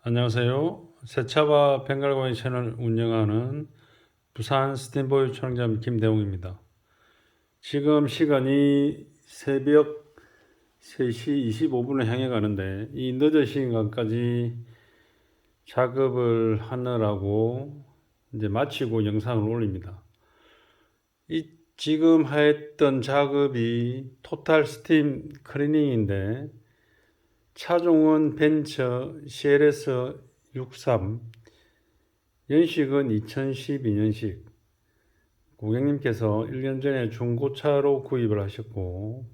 안녕하세요. 새차와 벵갈고양이 채널 운영하는 부산 스탠보이 촬영자 김대웅입니다. 지금 시간이 새벽 3시 25분을 향해 가는데 이 늦은 시간까지 작업을 하느라고 이제 마치고 영상을 올립니다. 이 지금 했던 작업이 토탈 스팀 클리닝인데 차종은 벤처 CLS 63, 연식은 2012년식. 고객님께서 1년 전에 중고차로 구입을 하셨고,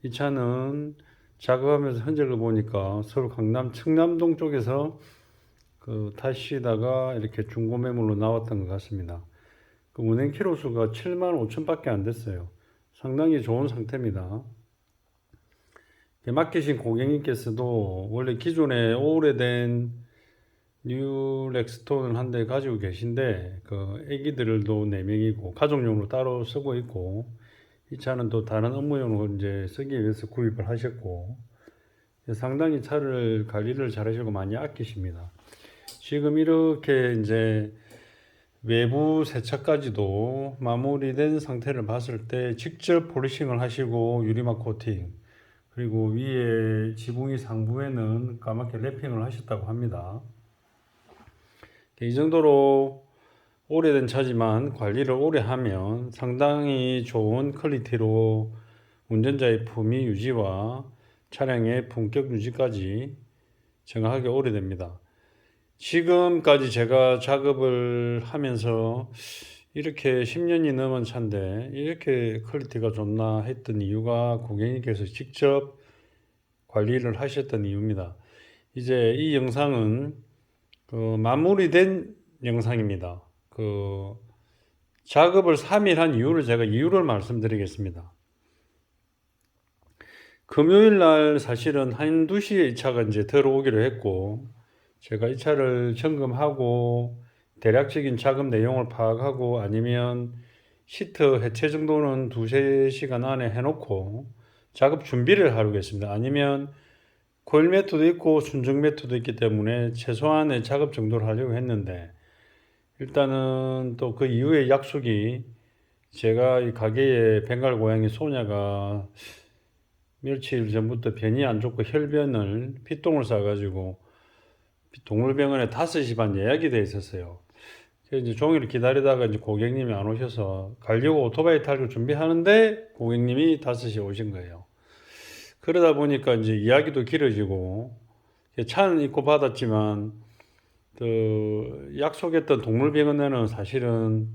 이 차는 작업하면서 흔적을 보니까 서울 강남 청남동 쪽에서 타시다가 이렇게 중고 매물로 나왔던 것 같습니다. 운행 키로수가 7만 5천 밖에 안 됐어요. 상당히 좋은 상태입니다. 맡기신 고객님께서도 원래 기존에 오래된 뉴 렉스톤을 한 대 가지고 계신데 애기들도 4명이고 가족용으로 따로 쓰고 있고, 이 차는 또 다른 업무용으로 이제 쓰기 위해서 구입을 하셨고, 상당히 차를 관리를 잘 하시고 많이 아끼십니다. 지금 이렇게 이제 외부 세차까지도 마무리된 상태를 봤을 때 직접 폴리싱을 하시고 유리막 코팅, 그리고 위에 지붕이 상부에는 까맣게 랩핑을 하셨다고 합니다. 이 정도로 오래된 차지만 관리를 오래 하면 상당히 좋은 퀄리티로 운전자의 품위 유지와 차량의 품격 유지까지 정확하게 오래됩니다. 지금까지 제가 작업을 하면서 이렇게 10년이 넘은 차인데 이렇게 퀄리티가 좋나 했던 이유가 고객님께서 직접 관리를 하셨던 이유입니다. 이제 이 영상은 마무리된 영상입니다. 작업을 3일 한 이유를 제가 이유를 말씀드리겠습니다. 금요일 날 사실은 1~2시에 이 차가 이제 들어오기로 했고, 제가 이 차를 점검하고 대략적인 작업 내용을 파악하고 아니면 시트 해체 정도는 2~3시간 안에 해놓고 작업 준비를 하려겠습니다. 아니면 코일 매트도 있고 순정 매트도 있기 때문에 최소한의 작업 정도를 하려고 했는데, 일단은 또 그 이후에 약속이, 제가 이 가게에 벵갈 고양이 소냐가 며칠 전부터 변이 안 좋고 혈변을 피똥을 싸가지고 동물병원에 5시 반 예약이 돼 있었어요. 그래서 이제 종일 기다리다가 이제 고객님이 안 오셔서 가려고 오토바이 타고 준비하는데 고객님이 5시에 오신 거예요. 그러다 보니까 이제 이야기도 길어지고, 차는 입고 받았지만 약속했던 동물병원에는 사실은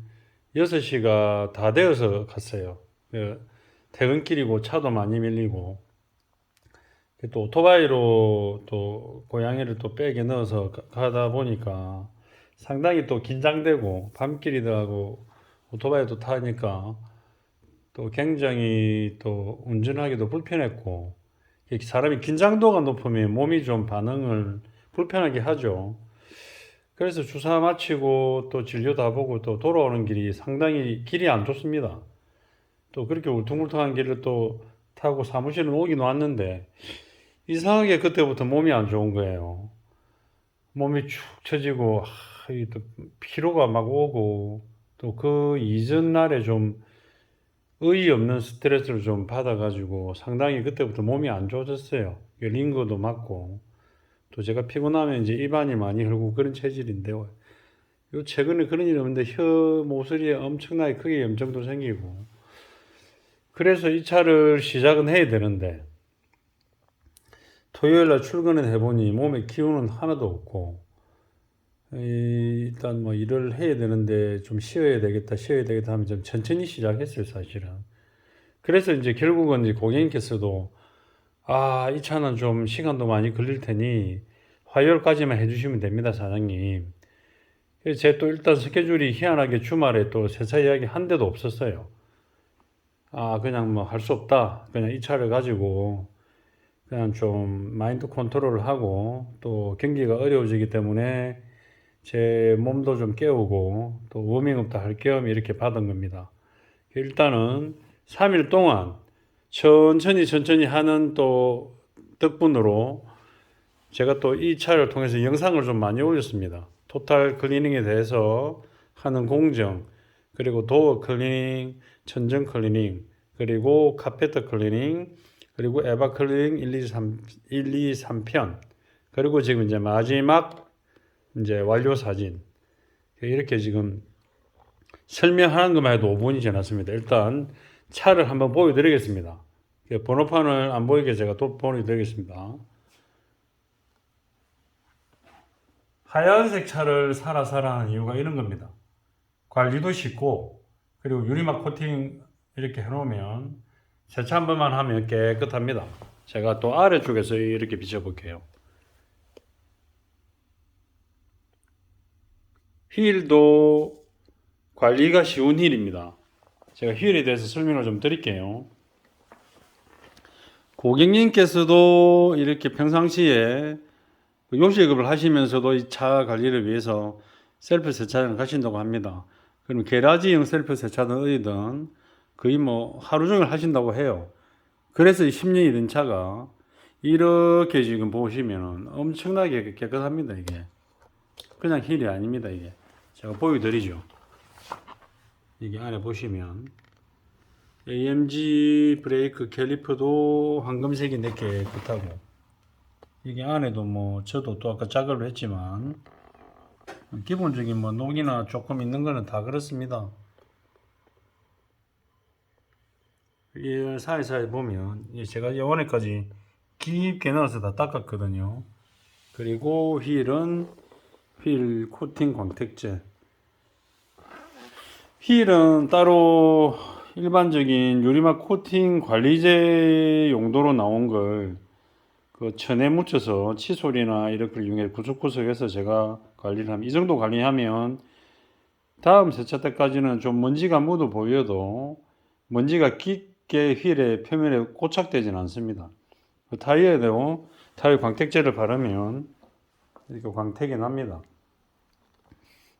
6시가 다 되어서 갔어요. 퇴근길이고 차도 많이 밀리고, 또 오토바이로 또 고양이를 또 백에 넣어서 가다 보니까 상당히 또 긴장되고, 밤길이도 하고 오토바이도 타니까 또 굉장히 또 운전하기도 불편했고, 사람이 긴장도가 높으면 몸이 좀 반응을 불편하게 하죠. 그래서 주사 마치고 또 진료 다 보고 또 돌아오는 길이 상당히 길이 안 좋습니다. 또 그렇게 울퉁불퉁한 길을 또 타고 사무실을 오긴 왔는데 이상하게 그때부터 몸이 안 좋은 거예요. 몸이 축 처지고 또 피로가 막 오고, 또 그 이전 날에 좀 의의 없는 스트레스를 좀 받아가지고 상당히 그때부터 몸이 안 좋아졌어요. 링거도 맞고, 또 제가 피곤하면 이제 입안이 많이 헐고 그런 체질인데요. 최근에 그런 일이 없는데 혀 모서리에 엄청나게 크게 염증도 생기고, 그래서 이 차를 시작은 해야 되는데 토요일 날 출근을 해보니 몸에 기운은 하나도 없고, 일단 뭐 일을 해야 되는데 좀 쉬어야 되겠다 하면 좀 천천히 시작했어요, 사실은. 그래서 이제 결국은 이제 고객님께서도 이 차는 좀 시간도 많이 걸릴 테니 화요일까지만 해주시면 됩니다, 사장님. 그래서 제가 또 일단 스케줄이 희한하게 주말에 또 세차 이야기 한 대도 없었어요. 그냥 뭐 할 수 없다. 그냥 이 차를 가지고 그냥 좀 마인드 컨트롤을 하고, 또 경기가 어려워지기 때문에 제 몸도 좀 깨우고 또 워밍업도 할 겸 이렇게 받은 겁니다. 일단은 3일 동안 천천히 하는 또 덕분으로 제가 또 이 차를 통해서 영상을 좀 많이 올렸습니다. 토탈 클리닝에 대해서 하는 공정, 그리고 도어 클리닝, 천정 클리닝, 그리고 카페트 클리닝, 그리고 에바 클리닝 1, 2, 3편, 그리고 지금 이제 마지막 이제 완료 사진. 이렇게 지금 설명하는 것만 해도 5분이 지났습니다. 일단 차를 한번 보여드리겠습니다. 번호판을 안 보이게 제가 또 보여드리겠습니다. 하얀색 차를 사라 하는 이유가 이런 겁니다. 관리도 쉽고, 그리고 유리막 코팅 이렇게 해놓으면 세차 한 번만 하면 깨끗합니다. 제가 또 아래쪽에서 이렇게 비춰볼게요. 휠도 관리가 쉬운 휠입니다. 제가 휠에 대해서 설명을 좀 드릴게요. 고객님께서도 이렇게 평상시에 요식업을 하시면서도 이 차 관리를 위해서 셀프 세차장을 가신다고 합니다. 그럼 게라지형 셀프 세차든 어디든 거의 뭐 하루 종일 하신다고 해요. 그래서 10년이 된 차가 이렇게 지금 보시면 엄청나게 깨끗합니다. 이게 그냥 휠이 아닙니다. 이게 제가 보여드리죠. 이게 안에 보시면 AMG 브레이크 캘리퍼도 황금색이 내게 깨끗하고, 이게 안에도 뭐 저도 또 아까 작업을 했지만 기본적인 뭐 녹이나 조금 있는 거는 다 그렇습니다. 이 사이사이 보면 제가 요번에까지 깊게 넣어서 다 닦았거든요. 그리고 휠은 휠 코팅 광택제. 휠은 따로 일반적인 유리막 코팅 관리제 용도로 나온 걸 그 천에 묻혀서 칫솔이나 이렇게 이용해 구석구석해서 제가 관리를 하면, 이 정도 관리하면 다음 세차 때까지는 좀 먼지가 묻어 보여도 먼지가 깊게 휠의 표면에 고착되지는 않습니다. 그 타이어에도 타이어 광택제를 바르면 이렇게 광택이 납니다.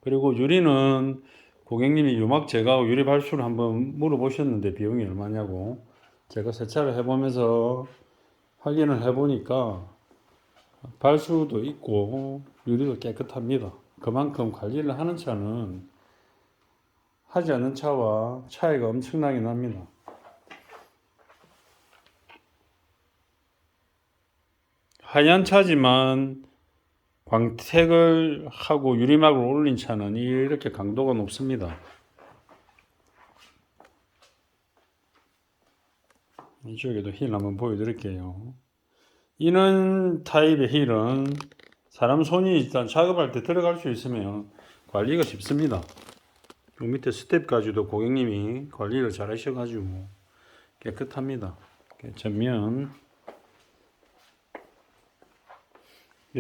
그리고 유리는 고객님이 유막 제거하고 유리 발수를 한번 물어보셨는데 비용이 얼마냐고, 제가 세차를 해보면서 확인을 해보니까 발수도 있고 유리도 깨끗합니다. 그만큼 관리를 하는 차는 하지 않는 차와 차이가 엄청나게 납니다. 하얀 차지만 광택을 하고 유리막을 올린 차는 이렇게 강도가 높습니다. 이쪽에도 힐 한번 보여드릴게요. 이런 타입의 힐은 사람 손이 일단 작업할 때 들어갈 수 있으면 관리가 쉽습니다. 요 밑에 스텝까지도 고객님이 관리를 잘 하셔가지고 깨끗합니다. 전면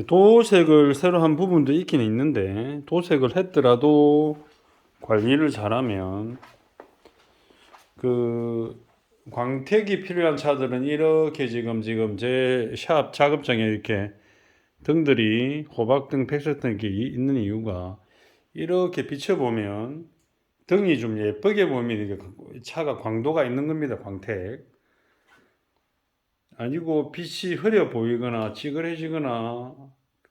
도색을 새로 한 부분도 있긴 있는데, 도색을 했더라도 관리를 잘하면 그 광택이 필요한 차들은 이렇게 지금 제 샵 작업장에 이렇게 등들이 호박등, 백색등 이렇게 있는 이유가, 이렇게 비춰보면 등이 좀 예쁘게 보이면 이게 차가 광도가 있는 겁니다. 광택 아니고 빛이 흐려 보이거나 찌그러지거나,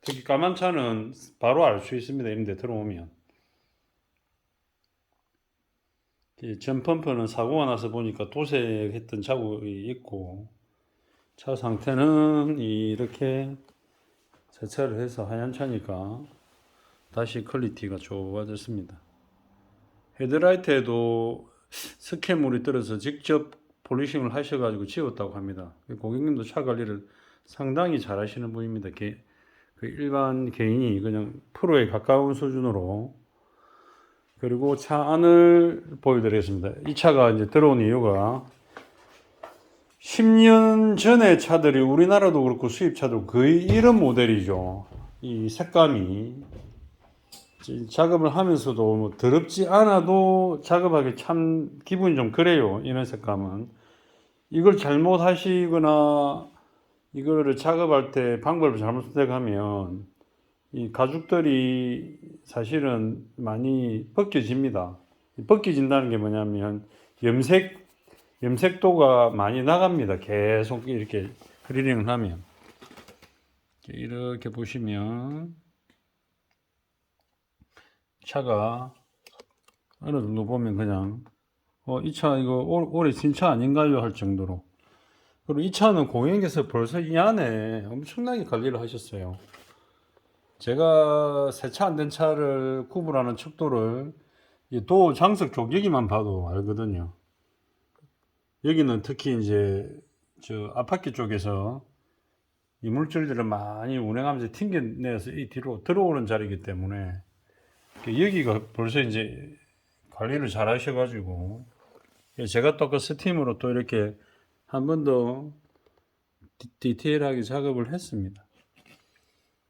특히 까만 차는 바로 알 수 있습니다. 이런 데 들어오면. 전 펌프는 사고가 나서 보니까 도색했던 자국이 있고, 차 상태는 이렇게 세차를 해서 하얀 차니까 다시 퀄리티가 좋아졌습니다. 헤드라이트에도 스캔물이 떨어서 직접 폴리싱을 하셔가지고 지웠다고 합니다. 고객님도 차 관리를 상당히 잘 하시는 분입니다. 그 일반 개인이 그냥 프로에 가까운 수준으로. 그리고 차 안을 보여드리겠습니다. 이 차가 이제 들어온 이유가 10년 전의 차들이 우리나라도 그렇고 수입차도 거의 이런 모델이죠. 이 색감이 작업을 하면서도 뭐 더럽지 않아도 작업하기 참 기분이 좀 그래요. 이런 색감은 이걸 잘못 하시거나 이거를 작업할 때 방법을 잘못 선택하면 이 가죽들이 사실은 많이 벗겨집니다. 벗겨진다는 게 뭐냐면 염색도가 많이 나갑니다. 계속 이렇게 클리닝을 하면. 이렇게 보시면 차가 어느 정도 보면 그냥 이 차 이거 올해 신차 아닌가요 할 정도로. 그리고 이 차는 고객님께서 벌써 이 안에 엄청나게 관리를 하셨어요. 제가 세차 안 된 차를 구분하는 척도를 이 도어 장석 조격이만 봐도 알거든요. 여기는 특히 이제 저 앞바퀴 쪽에서 이물질들을 많이 운행하면서 튕겨내서 이 뒤로 들어오는 자리이기 때문에 여기가 벌써 이제 관리를 잘 하셔가지고 제가 또 그 스팀으로 또 이렇게 한 번 더 디테일하게 작업을 했습니다.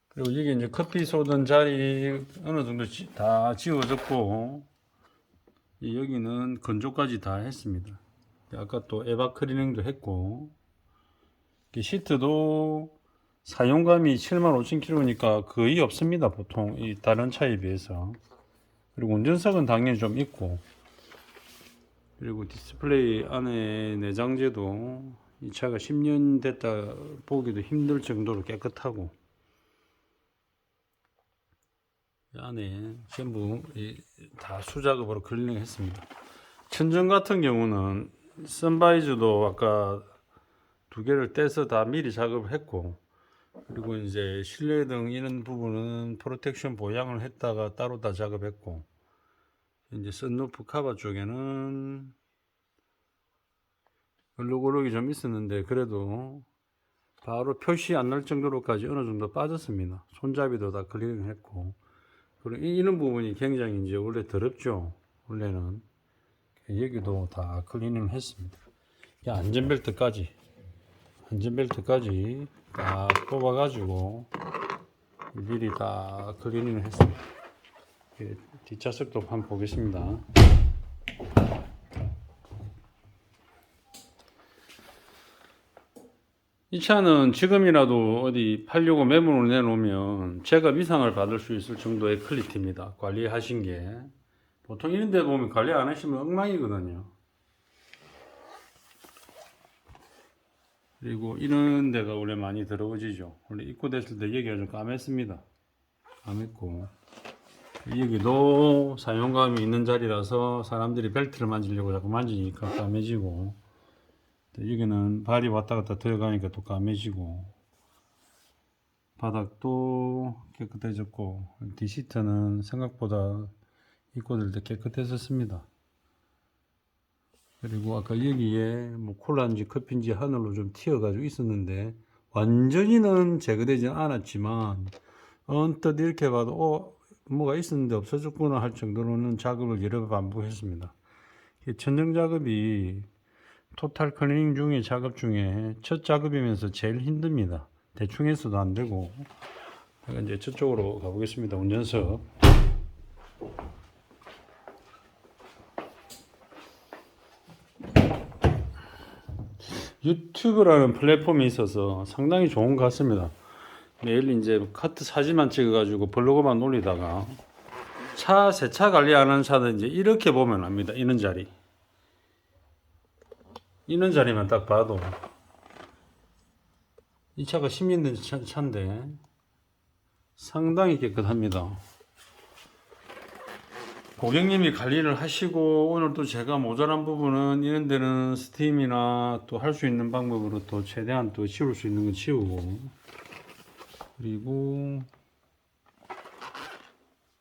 그리고 여기 이제 커피 쏟은 자리 어느 정도 다 지워졌고 여기는 건조까지 다 했습니다. 아까 또 에바 클리닝도 했고 시트도 사용감이 75,000km니까 거의 없습니다. 보통 이 다른 차에 비해서. 그리고 운전석은 당연히 좀 있고, 그리고 디스플레이 안에 내장재도 이 차가 10년 됐다 보기도 힘들 정도로 깨끗하고, 이 안에 전부 다 수작업으로 클리닝 했습니다. 천정 같은 경우는 선바이즈도 아까 두 개를 떼서 다 미리 작업을 했고, 그리고 이제 실내등 이런 부분은 프로텍션 보양을 했다가 따로 다 작업했고, 이제 선루프 카바 쪽에는 얼룩얼룩이 좀 있었는데 그래도 바로 표시 안 날 정도로까지 어느 정도 빠졌습니다. 손잡이도 다 클리닝 했고, 그리고 이런 부분이 굉장히 이제 원래 더럽죠. 원래는 여기도 다 클리닝 했습니다. 안전벨트까지 다 뽑아가지고 미리 다 클리닝을 했습니다. 뒷좌석도 한번 보겠습니다. 이 차는 지금이라도 어디 팔려고 매물을 내놓으면 제가 위상을 받을 수 있을 정도의 퀄리티입니다. 관리하신 게. 보통 이런 데 보면 관리 안 하시면 엉망이거든요. 그리고 이런 데가 원래 많이 더러워지죠. 원래 입고됐을 때 여기가 좀 까맸습니다. 까맸고, 여기도 사용감이 있는 자리라서 사람들이 벨트를 만지려고 자꾸 만지니까 까매지고, 여기는 발이 왔다 갔다 들어가니까 또 까매지고, 바닥도 깨끗해졌고, 뒷시트는 생각보다 입고될 때 깨끗했었습니다. 그리고 아까 여기에 뭐 콜라인지 커피인지 하늘로 좀 튀어가지고 있었는데 완전히는 제거되지 않았지만 언뜻 이렇게 봐도 뭐가 있었는데 없어졌구나 할 정도로는 작업을 여러 번 반복했습니다. 천정 작업이 토탈 클리닝 중에 작업 중에 첫 작업이면서 제일 힘듭니다. 대충 해서도 안 되고. 제가 이제 저쪽으로 가보겠습니다. 운전석. 유튜브라는 플랫폼이 있어서 상당히 좋은 것 같습니다. 매일 이제 카트 사진만 찍어가지고 블로그만 올리다가 세차 관리 안 하는 차들 이제 이렇게 보면 압니다. 이런 자리만 딱 봐도 이 차가 10년 된 차인데 상당히 깨끗합니다. 고객님이 관리를 하시고 오늘 또 제가 모자란 부분은 이런 데는 스팀이나 또 할 수 있는 방법으로 또 최대한 또 치울 수 있는 건 치우고, 그리고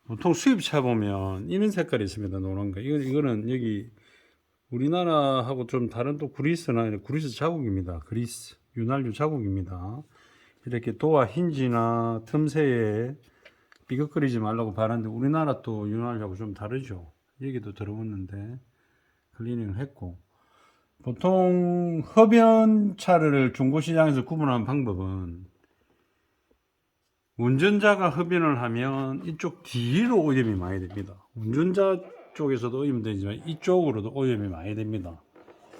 보통 수입차 보면 이런 색깔이 있습니다. 노란 거. 이거는 여기 우리나라하고 좀 다른 또 그리스 자국입니다. 그리스 윤활유 자국입니다. 이렇게 도어 힌지나 틈새에 삐걱거리지 말라고 바랐는데 우리나라 또 윤활유하고 좀 다르죠. 여기도 들어왔는데 클리닝을 했고, 보통 흡연차를 중고시장에서 구분하는 방법은 운전자가 흡연을 하면 이쪽 뒤로 오염이 많이 됩니다. 운전자 쪽에서도 오염이 되지만 이쪽으로도 오염이 많이 됩니다.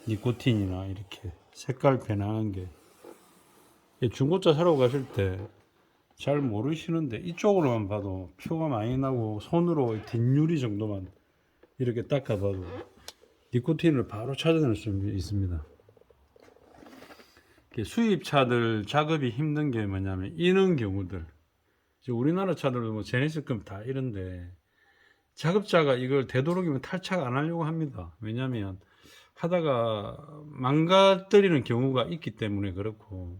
니코틴이나 이렇게 색깔 변화한 게. 중고차 사러 가실 때 잘 모르시는데 이쪽으로만 봐도 표가 많이 나고 손으로 뒷유리 정도만 이렇게 닦아봐도 니코틴을 바로 찾아낼 수 있습니다. 수입차들 작업이 힘든 게 뭐냐면 이런 경우들. 우리나라 차들도 뭐 제네시스급 다 이런데 작업자가 이걸 되도록이면 탈착 안 하려고 합니다. 왜냐하면 하다가 망가뜨리는 경우가 있기 때문에 그렇고,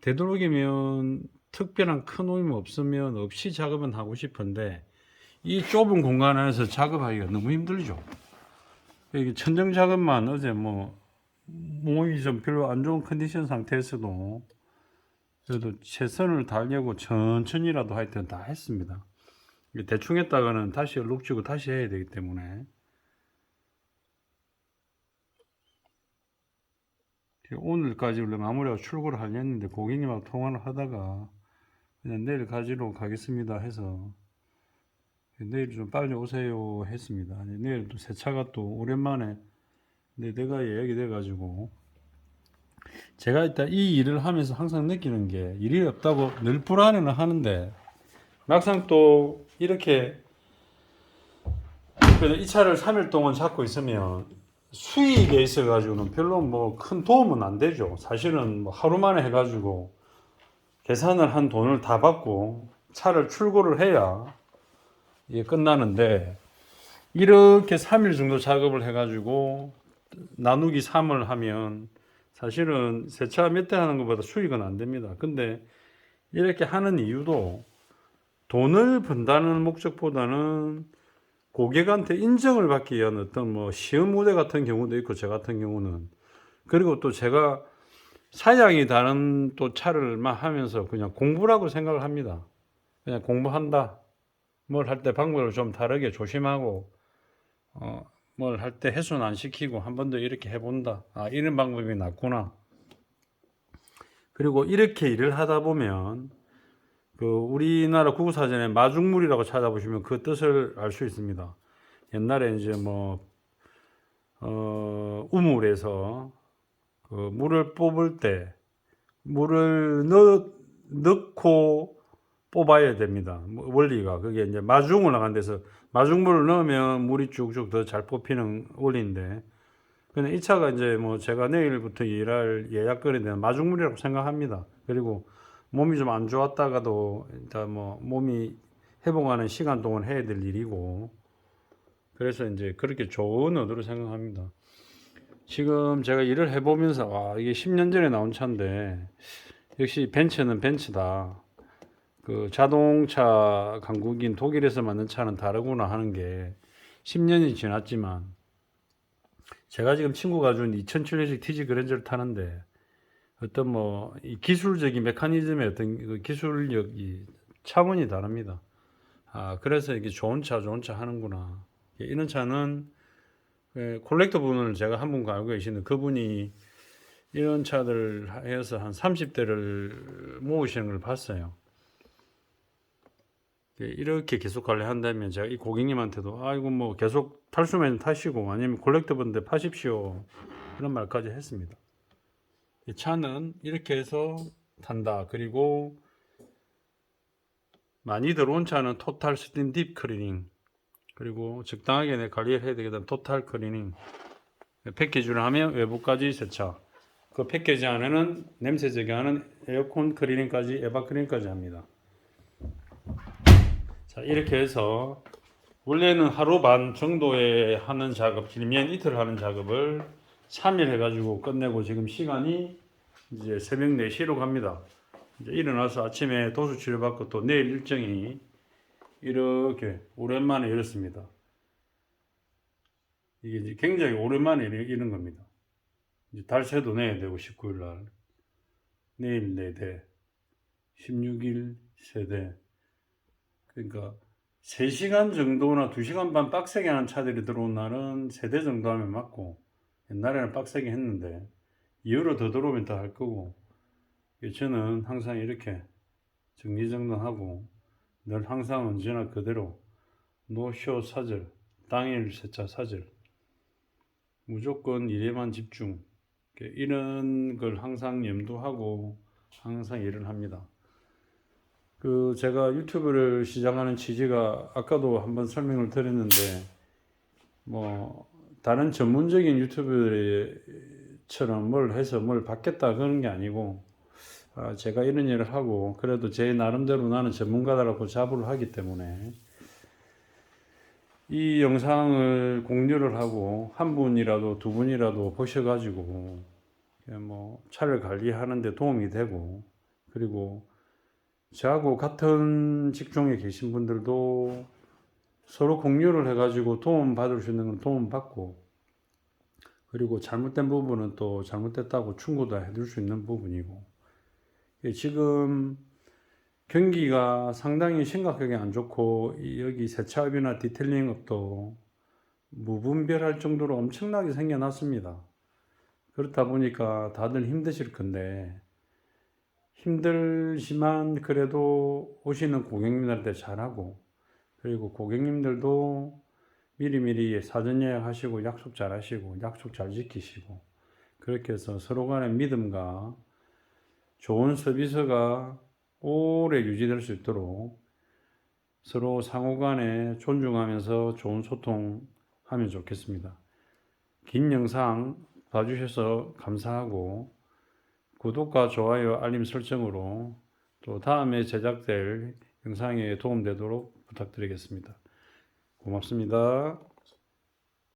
되도록이면 특별한 큰 오염 없으면 없이 작업은 하고 싶은데 이 좁은 공간 안에서 작업하기가 너무 힘들죠. 이게 천정 작업만 어제 뭐 몸이 좀 별로 안 좋은 컨디션 상태에서도 그래도 최선을 다하려고 천천히라도 하여튼 다 했습니다. 대충 했다가는 다시 얼룩지고 다시 해야 되기 때문에 오늘까지 원래 마무리하고 출고를 하려 했는데 고객님하고 통화를 하다가 그냥 내일 가지러 가겠습니다 해서 내일 좀 빨리 오세요 했습니다. 내일 또 새 차가 또 오랜만에 내가 예약이 돼가지고, 제가 일단 이 일을 하면서 항상 느끼는 게 일이 없다고 늘 불안해는 하는데 막상 또 이렇게 이 차를 3일 동안 잡고 있으면 수익에 있어 가지고는 별로 뭐 큰 도움은 안 되죠. 사실은 뭐 하루 만에 해가지고 계산을 한 돈을 다 받고 차를 출고를 해야 이게 끝나는데, 이렇게 3일 정도 작업을 해가지고 나누기 3을 하면 사실은 새 차 몇 대 하는 것보다 수익은 안 됩니다. 근데 이렇게 하는 이유도 돈을 번다는 목적보다는 고객한테 인정을 받기 위한 어떤 뭐 시험 무대 같은 경우도 있고, 저 같은 경우는 그리고 또 제가 사양이 다른 또 차를 막 하면서 그냥 공부라고 생각을 합니다. 그냥 공부한다. 뭘 할 때 방법을 좀 다르게 조심하고, 뭘 할 때 훼손 안 시키고 한 번 더 이렇게 해본다. 아, 이런 방법이 낫구나. 그리고 이렇게 일을 하다 보면 그 우리나라 국어사전에 마중물이라고 찾아보시면 그 뜻을 알 수 있습니다. 옛날에 이제 뭐 우물에서 그 물을 뽑을 때 물을 넣고 뽑아야 됩니다. 원리가 그게 이제 마중을 나간 데서 마중물을 넣으면 물이 쭉쭉 더 잘 뽑히는 원리인데, 근데 이 차가 이제 뭐 제가 내일부터 일할 예약권에 대한 마중물이라고 생각합니다. 그리고 몸이 좀 안 좋았다가도 일단 뭐 몸이 회복하는 시간 동안 해야 될 일이고, 그래서 이제 그렇게 좋은 의도로 생각합니다. 지금 제가 일을 해보면서 와, 이게 10년 전에 나온 차인데 역시 벤츠는 벤츠다. 그 자동차 강국인 독일에서 만든 차는 다르구나 하는 게 10년이 지났지만, 제가 지금 친구가 준 2007년식 TG 그랜저를 타는데 어떤 뭐 이 기술적인 메커니즘의 어떤 그 기술력이 차원이 다릅니다. 아, 그래서 이게 좋은 차 하는구나. 이런 차는 콜렉터 분을 제가 한 분 알고 계시는 그분이 이런 차들 해서 한 30대를 모으시는 걸 봤어요. 이렇게 계속 관리한다면 제가 이 고객님한테도 아이고 뭐 계속 탈 수면 타시고 아니면 콜렉터 분들 파십시오 그런 말까지 했습니다. 이 차는 이렇게 해서 탄다. 그리고 많이 들어온 차는 토탈 스팀 딥 클리닝, 그리고 적당하게 관리를 해야 되겠다. 토탈 클리닝 패키지를 하면 외부까지 세차, 그 패키지 안에는 냄새 제거하는 에어컨 클리닝까지, 에바 클리닝까지 합니다. 자, 이렇게 해서 원래는 하루 반 정도에 하는 작업, 길면 이틀 하는 작업을 3일 해가지고 끝내고 지금 시간이 이제 새벽 4시로 갑니다. 이제 일어나서 아침에 도수 치료받고 또 내일 일정이 이렇게 오랜만에 이렇습니다. 이게 이제 굉장히 오랜만에 이런 겁니다. 이제 달새도 내야 되고 19일 날 내일 4대, 16일 3대. 그러니까 3시간 정도나 2시간 반 빡세게 하는 차들이 들어온 날은 3대 정도 하면 맞고, 옛날에는 빡세게 했는데 이후로 더 들어오면 더 할 거고, 저는 항상 이렇게 정리정돈하고 늘 항상 언제나 그대로 노쇼 사절, 당일 세차 사절, 무조건 일에만 집중, 이런 걸 항상 염두하고 항상 일을 합니다. 그 제가 유튜브를 시작하는 취지가 아까도 한번 설명을 드렸는데, 뭐 다른 전문적인 유튜브들의 처럼 뭘 해서 뭘 받겠다 그런 게 아니고, 제가 이런 일을 하고 그래도 제 나름대로 나는 전문가다라고 자부를 하기 때문에 이 영상을 공유를 하고 한 분이라도 두 분이라도 보셔가지고 뭐 차를 관리하는 데 도움이 되고, 그리고 저하고 같은 직종에 계신 분들도 서로 공유를 해가지고 도움 받을 수 있는 건 도움 받고, 그리고 잘못된 부분은 또 잘못됐다고 충고도 해줄 수 있는 부분이고, 지금 경기가 상당히 심각하게 안 좋고 여기 세차업이나 디테일링업도 무분별할 정도로 엄청나게 생겨났습니다. 그렇다 보니까 다들 힘드실 건데, 힘들지만 그래도 오시는 고객님들한테 잘하고, 그리고 고객님들도 미리미리 사전 예약하시고 약속 잘 하시고 약속 잘 지키시고, 그렇게 해서 서로 간의 믿음과 좋은 서비스가 오래 유지될 수 있도록 서로 상호 간에 존중하면서 좋은 소통하면 좋겠습니다. 긴 영상 봐주셔서 감사하고, 구독과 좋아요, 알림 설정으로 또 다음에 제작될 영상에 도움되도록 부탁드리겠습니다. 고맙습니다.